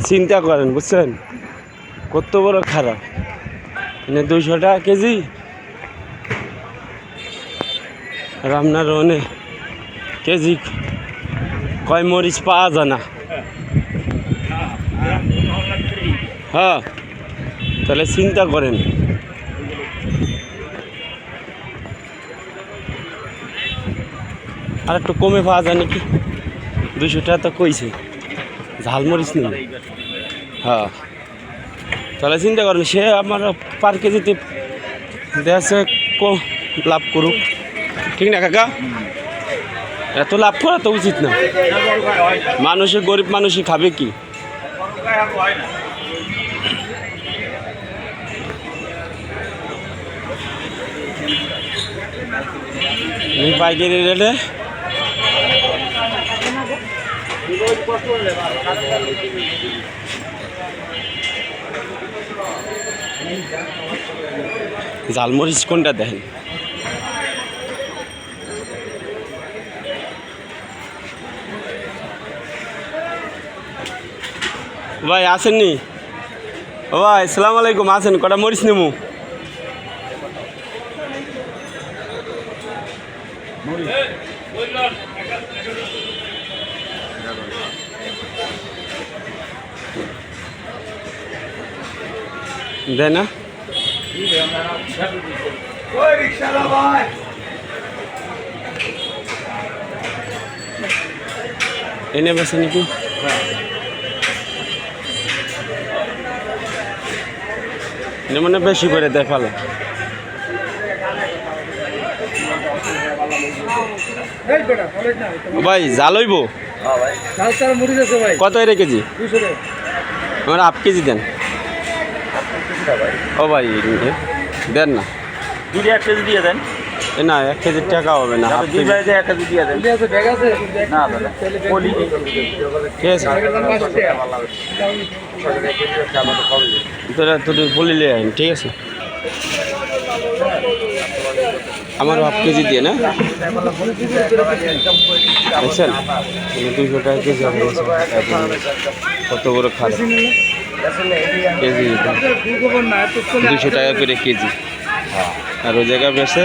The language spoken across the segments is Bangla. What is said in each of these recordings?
চিন্তা করেন বুঝছেন কত বড় খারাপ, মানে 200 টাকা কেজি। আর আপনার মানে কেজি কয় মরিচ পাওয়া যায় না। হ্যাঁ, তাহলে চিন্তা করেন। আর একটু কমে পাওয়া যায় নাকি? 200 টাকা তো কইছে, ঝালমরিচ নেই। হ্যাঁ, তাহলে চিন্তা করেন, সে আমার পার কেজিতে দেশে লাভ করুক, ঠিক না কাকা? এত লাভ করা তো উচিত না। মানুষের গরিব মানুষই খাবে কি? পাইকারি রেটে ঝালমরিচ কোনটা দেখেন? ভাই আসেননি? ও ভাই আসসালামু আলাইকুম, আসেন, কটা মরিচ নেবো? দেয় না? এনে বেছে নাকি? এনে মানে বেশি করে দেয় ভালো। ভাই জাল হইব? কত এর কেজি? আমার হাফ কেজি দেন। ও ভাই দেন না, 1 কেজি দিয়ে দেন। না 1 কেজির টাকা হবে না, হাফ কেজি। 1 কেজি দিয়ে দেন। না দাদা, বলি ঠিক আছে, তোরা তোদের বলিলে আইন, ঠিক আছে। আমার হাফ কেজি দিয়ে না, দেখছেন 200 টাকা কেজি। কত বড় খারাপ কেজি, 200 টাকা করে কেজি। আর ওই জায়গায় বেছে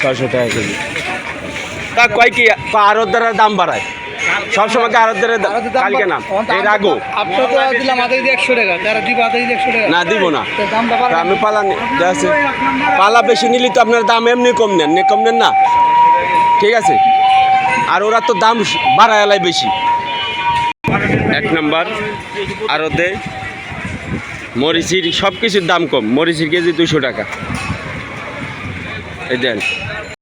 600 টাকা কেজি। তা কয় কি আরো দ্বারা দাম বাড়ায় সবসময়? আরো দ্বারা কালকে নাম এর আগো না দিব না, আমি পালা আছে। পালা বেশি নিলে তো আপনার দাম এমনি কম নেন, কম নেন না, ঠিক আছে। আর ওরা তো দাম বাড়ায় এলাই বেশি। 1 নাম্বার আরতে মরিচির সব কিছুর দাম কম। মরিচির কেজি 200 টাকা। এই দেন।